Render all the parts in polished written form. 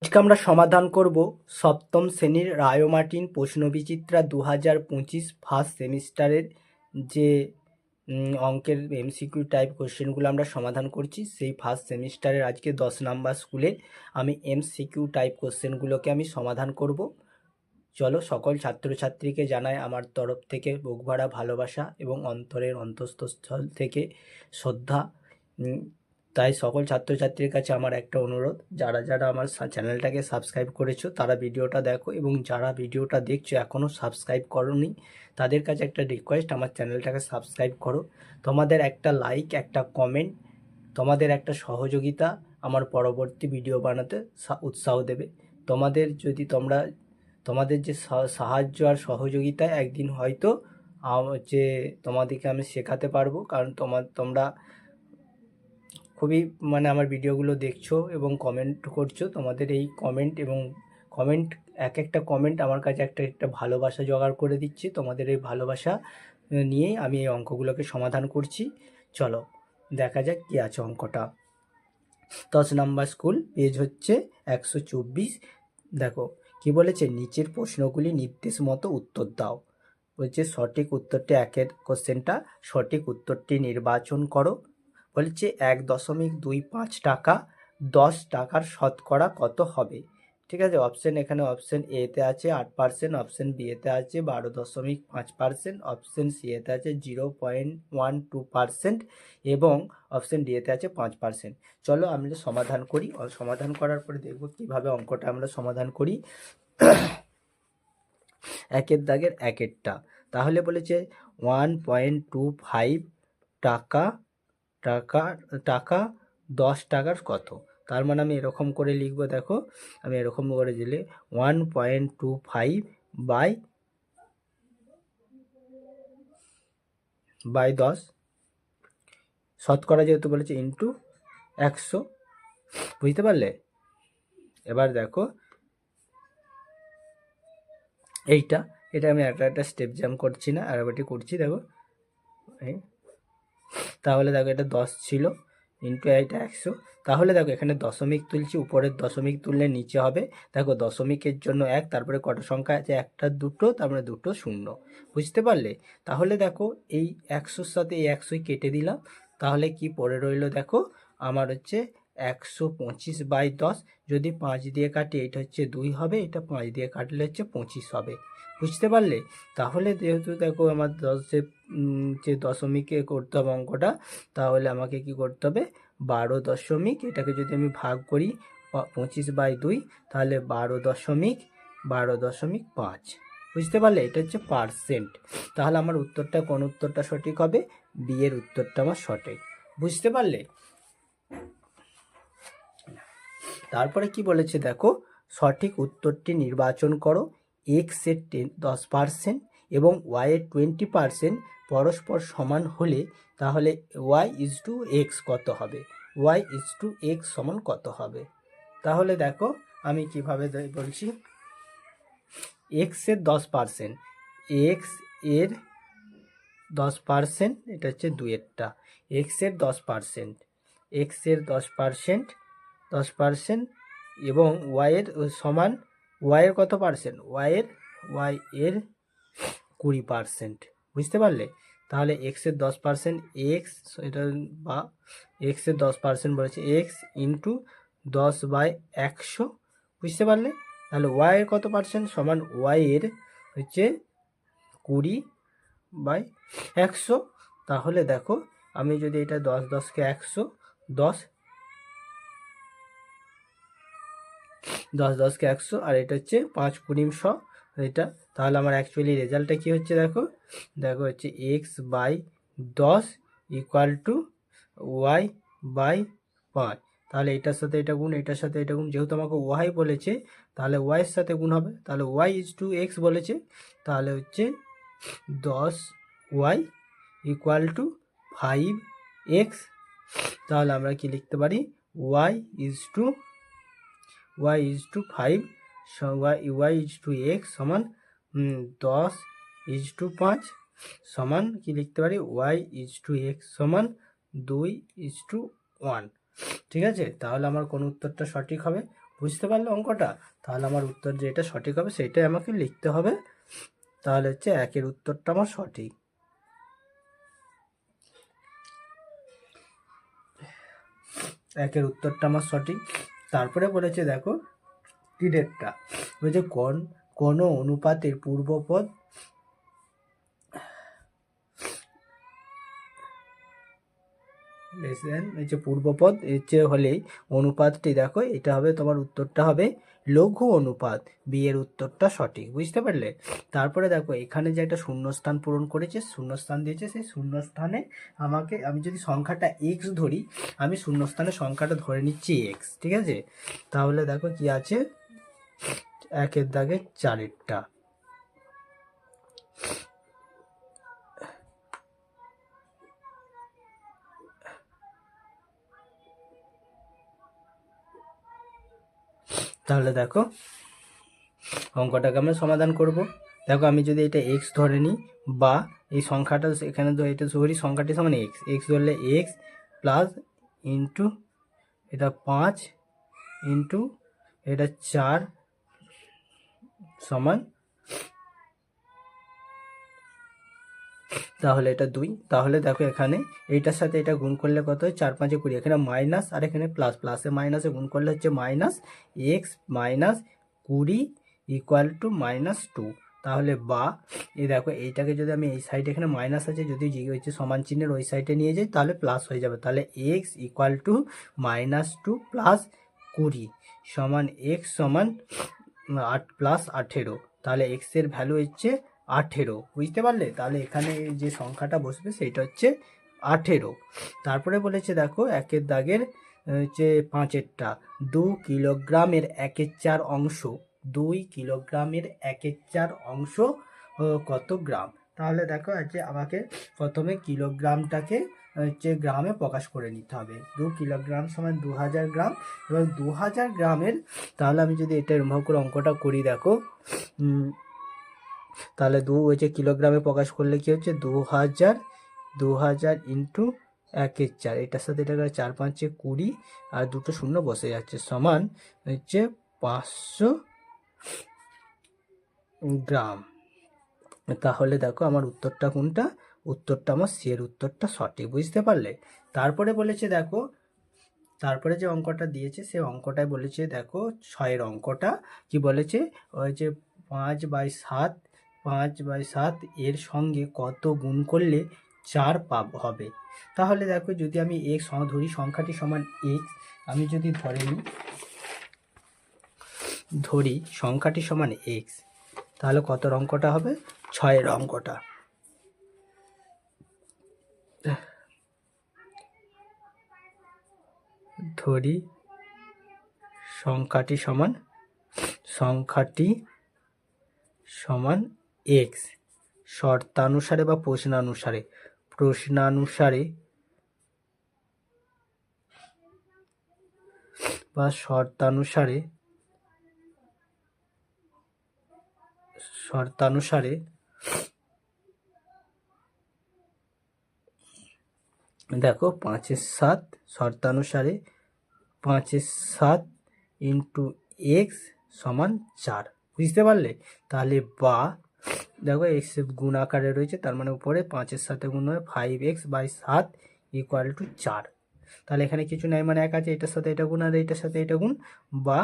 আজকে আমরা সমাধান করব সপ্তম শ্রেণীর রায়োমার্টিন প্রশ্নবিচিত্রা 2025 ফার্স্ট সেমিস্টারের যে অঙ্কের এমসিকিউ টাইপ কোশ্চেনগুলো আমরা সমাধান করছি সেই ফার্স্ট সেমিস্টারের আজকে 10 নাম্বার স্কুলের আমি এমসিকিউ টাইপ কোশ্চেনগুলোকে আমি সমাধান করব। চলো, সকল ছাত্রছাত্রীকে জানাই আমার তরফ থেকে বুকভরা ভালোবাসা এবং অন্তরের অন্তঃস্থল থেকে শ্রদ্ধা। তাই সকল ছাত্রছাত্রীর কাছে আমার একটা অনুরোধ, যারা যারা আমার চ্যানেলটাকে সাবস্ক্রাইব করেছো তারা ভিডিওটা দেখো, এবং যারা ভিডিওটা দেখছো এখনও সাবস্ক্রাইব করোনি তাদের কাছে একটা রিকোয়েস্ট, আমার চ্যানেলটাকে সাবস্ক্রাইব করো। তোমাদের একটা লাইক, একটা কমেন্ট, তোমাদের একটা সহযোগিতা আমার পরবর্তী ভিডিও বানাতে উৎসাহ দেবে। তোমাদের যে সাহায্য আর সহযোগিতায় একদিন হয়তো যে তোমাদেরকে আমি শেখাতে পারবো, কারণ তোমরা খুবই আমার ভিডিওগুলো দেখছো এবং কমেন্ট করছো। তোমাদের এই কমেন্ট এক একটা কমেন্ট আমার কাছে একটা ভালোবাসা জোগাড় করে দিচ্ছে। তোমাদের এই ভালোবাসা নিয়েই আমি এই অঙ্কগুলোকে সমাধান করছি। চলো দেখা যাক কী আছে অঙ্কটা। 10 নাম্বার স্কুল, পেজ হচ্ছে 124। দেখো কি বলেছে, নিচের প্রশ্নগুলি নির্দেশ মতো উত্তর দাও। বলছে সঠিক উত্তরটি, একের কোশ্চেনটা, সঠিক উত্তরটি নির্বাচন করো। বলছে 1.25 টাকা 10 টাকার শতকরা কত হবে। ঠিক আছে, অপশন এখানে অপশন এতে আছে 8%, অপশন বি এতে আছে 12.5%, অপশন সি এতে আছে 0.12% এবং অপশন ডি এতে আছে 5%। চলো আমরা সমাধান করি। সমাধান করার পরে দেখব কিভাবে অঙ্কটা আমরা সমাধান করি। একের দাগের একেরটা, তাহলে বলেছে 1.25 টাকা টাকা টাকা 10 টাকার কত। তার মানে আমি এরকম করে লিখবো। দেখো আমি এরকম করে দিলে 1.25 বাই 10, শতকরা যেহেতু বলেছে ইন্টু 100। বুঝতে পারলে? এবার দেখো এটা আমি একটা স্টেপ জ্যাম করছি না, আর এবারটি করছি। দেখো তাহলে দেখো এটা 10 ছিল ইন্টু এটা 100। তাহলে দেখো এখানে দশমিক তুলছি, উপরের দশমিক তুললে নিচে হবে। দেখো দশমিকের জন্য 1, তারপরে কটা সংখ্যা আছে, একটা দুটো, তারপরে দুটো শূন্য। বুঝতে পারলে? তাহলে দেখো এই 100-র সাথে এই 100 কেটে দিলাম। তাহলে কি পড়ে রইল, দেখো আমার হচ্ছে 125 বাই 10। যদি 5 দিয়ে কাটি এটা হচ্ছে 2 হবে, এটা 5 দিয়ে কাটলে হচ্ছে 25 হবে। বুঝতে পারলে? তাহলে যেহেতু দেখো আমার 10 যে দশমিকে করতে হবে অঙ্কটা, তাহলে আমাকে কি করতে হবে, 12 এটাকে যদি আমি ভাগ করি 25 বাই 2, তাহলে 12.5। বুঝতে পারলে? এটা হচ্ছে পার্সেন্ট। তাহলে আমার উত্তরটা, কোন উত্তরটা সঠিক হবে, বি এর উত্তরটা আমার সঠিক। বুঝতে পারলে? তারপরে কি বলেছে দেখো, সঠিক উত্তরটি নির্বাচন করো। এক্স এর 10% এবং ওয়াই এর 20% পরস্পর সমান হলে তাহলে y/x কত হবে, y/x সমান কত হবে। তাহলে দেখো আমি কিভাবে বলছি, এক্স এর 10%, এক্স এর 10%, এটা হচ্ছে 2-এরটা, এক্স এর 10%, এক্স এর 10% এবং ওয়াই এর সমান, ওয়াই এর কত পার্সেন্ট, ওয়াই এর 20%। বুঝতে পারলে? তাহলে এক্স এর 10%, এক্স এটা বা এক্স এর 10% বলেছে, এক্স ইন্টু 10/100। বুঝতে পারলে? তাহলে ওয়াই এর কত পার্সেন্ট, সমান ওয়াই এর হচ্ছে 20/100। তাহলে দেখো আমি যদি এটা 10-10কে 100, 10-10কে 100, আর এটা হচ্ছে 5×20 এটা, তাহলে আমার অ্যাকচুয়ালি রেজাল্টটা কি হচ্ছে, দেখো হচ্ছে x/10 ইকুয়াল টু y/5। তাহলে এটার সাথে এটা গুণ, এটার সাথে এটা গুণ, যেহেতু আমাকে ওয়াই বলেছে তাহলে ওয়াই এর সাথে গুণ হবে। তাহলে y/x বলেছে, তাহলে হচ্ছে 10y ইকুয়াল টু 5x। তাহলে আমরা কি লিখতে পারি, y/5 y/x সমান 10/5 সমান কি লিখতে পারি, y/x সমান 2:1। ঠিক আছে, তাহলে আমার কোন উত্তরটা সঠিক হবে, বুঝতে পারলে অঙ্কটা? তাহলে আমার উত্তর যেটা সঠিক হবে সেটাই আমাকে লিখতে হবে। তাহলে হচ্ছে 1-এর উত্তরটা আমার সঠিক। একের উত্তরটা আমার সঠিক। তারপরে বলেছে দেখো 3-এরটা, বলছে কোন অনুপাতের পূর্বপদ পূর্বপদ হলেই অনুপাতটি দেখো এটা হবে, তোমার উত্তরটা হবে লঘু অনুপাত। বি এর উত্তরটা সঠিক। বুঝতে পারলে? তারপরে দেখো এখানে যে একটা শূন্যস্থান পূরণ করেছে, শূন্যস্থান দিয়েছে, সেই শূন্যস্থানে আমি যদি সংখ্যাটা এক্স ধরি, আমি শূন্যস্থানে সংখ্যাটা ধরে নিচ্ছি এক্স। ঠিক আছে? তাহলে দেখো কি আছে, 1-এর দাগে 4-এরটা। তাহলে দেখো অঙ্কটাকে আমরা সমাধান করব। দেখো আমি যদি এটা এক্স ধরে নিই, বা এই সংখ্যাটা এখানে এটা ধরি, সংখ্যাটি সমান এক্স, এক্স ধরলে এক্স প্লাস ইন্টু এটা 5 ইন্টু এটা 4 সমান, তাহলে এটা 2। তাহলে দেখো এখানে এইটার সাথে এটা গুণ করলে কত হয়, 4-5 20, এখানে মাইনাস আর এখানে প্লাস, প্লাসে মাইনাসে গুণ করলে হচ্ছে minus x minus 20 equal to -2। তাহলে বা এই দেখো এইটাকে যদি আমি এই সাইডে, এখানে মাইনাস আছে, যদি হচ্ছে সমান চিহ্নের ওই সাইডে নিয়ে যাই তাহলে প্লাস হয়ে যাবে। তাহলে এক্স ইকুয়াল টু -2 প্লাস 20 সমান এক্স সমান 8 প্লাস 18। তাহলে এক্স এর ভ্যালু হচ্ছে 18। বুঝতে পারলে? তাহলে এখানে যে সংখ্যাটা বসবে সেইটা হচ্ছে 18। তারপরে বলেছে দেখো 1-এর দাগের হচ্ছে 5-এরটা, 2 কিলোগ্রামের 1/4 অংশ, 2 কিলোগ্রামের 1/4 অংশ কত গ্রাম? তাহলে দেখো হচ্ছে আমাকে প্রথমে কিলোগ্রামটাকে হচ্ছে গ্রামে প্রকাশ করে নিতে হবে। 2 কিলোগ্রাম সমান 2000 গ্রাম, এবং 2000 গ্রামের, তাহলে আমি যদি এটা এরকম করে অঙ্কটা করি দেখো, তাহলে হচ্ছে কিলোগ্রামে প্রকাশ করলে কি হচ্ছে 2000 ইন্টু 1/4, এটার সাথে এটা 4-5 20, আর দুটো শূন্য বসে যাচ্ছে, সমান হচ্ছে 500 গ্রাম। তাহলে দেখো আমার উত্তরটা কোনটা, উত্তরটা আমার সি এর উত্তরটা সঠিক। বুঝতে পারলে? তারপরে বলেছে দেখো, তারপরে যে অঙ্কটা দিয়েছে সেই অঙ্কটায় বলেছে দেখো 6-এর অঙ্কটা কি বলেছে, ওই যে 5/7, 5/7 এর সঙ্গে কত গুণ করলে 4 হবে? তাহলে দেখো যদি আমি এক্স ধরি, সংখ্যাটি সমান এক্স, আমি যদি ধরি সংখ্যাটি সমান এক্স, তাহলে কত অঙ্কটা হবে? 6-এর অঙ্কটা। ধরি সংখ্যাটি সমান এক্স, শর্তানুসারে বা প্রশ্নানুসারে বা শর্তানুসারে দেখো 5/7, শর্তানুসারে 5/7 ইন্টু এক্স সমান 4। বুঝতে পারলে? তাহলে বা দেখো এক্স গুণ আকারে রয়েছে, তার মানে উপরে 5-এর সাথে গুণ হয় 5x/7 ইকুয়াল টু 4। তাহলে এখানে কিছু নাই, মানে এক আছে, এটার সাথে এটা গুণ আর এটার সাথে এটা গুণ, বা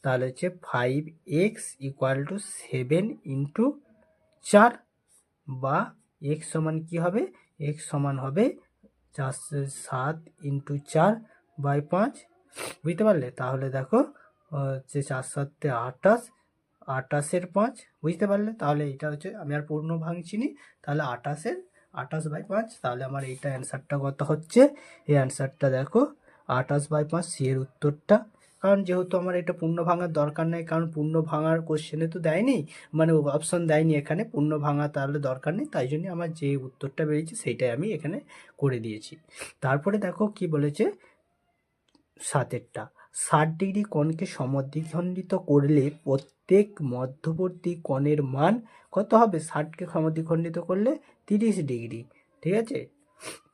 তাহলে হচ্ছে 5x ইকুয়াল টু 7 ইন্টু 4, বা এক্স সমান কি হবে, এক্স সমান হবে 7 ইন্টু 4/5। বুঝতে পারলে? তাহলে দেখো হচ্ছে 4-7 28, 28-এর 5। বুঝতে পারলে? তাহলে এটা হচ্ছে, আমি আর পূর্ণ ভাঙছিনি, তাহলে 28/5। তাহলে আমার এইটা অ্যান্সারটা কত হচ্ছে, এই অ্যান্সারটা দেখো 28/5, সি এর উত্তরটা। কারণ যেহেতু আমার এটা পূর্ণ ভাঙার দরকার নেই, কারণ পূর্ণ ভাঙার কোশ্চেনে তো দেয়নি, মানে অপশন দেয়নি এখানে পূর্ণ ভাঙা, তাহলে দরকার নেই, তাই জন্য আমার যে উত্তরটা বেরিয়েছে সেইটাই আমি এখানে করে দিয়েছি। তারপরে দেখো কি বলেছে 7-এরটা, 60 ডিগ্রি কোণকে সমদ্বিখণ্ডিত করলে প্রত্যেক মধ্যবর্তী কোণের মান কত হবে? 60কে সমদ্বিখণ্ডিত করলে 30 ডিগ্রি। ঠিক আছে?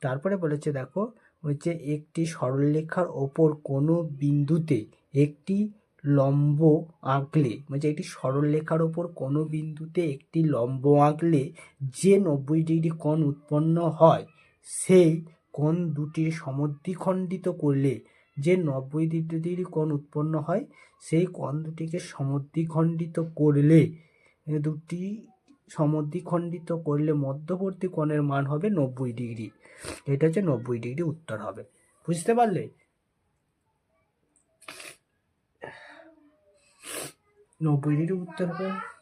তারপরে বলেছে দেখো হচ্ছে একটি সরলরেখার ওপর কোনো বিন্দুতে একটি লম্ব আঁকলে, মানে একটি সরলরেখার ওপর কোনো বিন্দুতে একটি লম্ব আঁকলে যে 90 ডিগ্রি কোণ উৎপন্ন হয়, সেই কোণ দুটির সমদ্বিখণ্ডিত করলে যে 90 ডিগ্রি কোণ উৎপন্ন হয়, সেই কোণ দুটিকে সমদ্বিখণ্ডিত করলে মধ্যবর্তী কোণের মান হবে 90 ডিগ্রি। এটা হচ্ছে 90 ডিগ্রি উত্তর হবে। বুঝতে পারলে? 90 ডিগ্রি উত্তর হবে।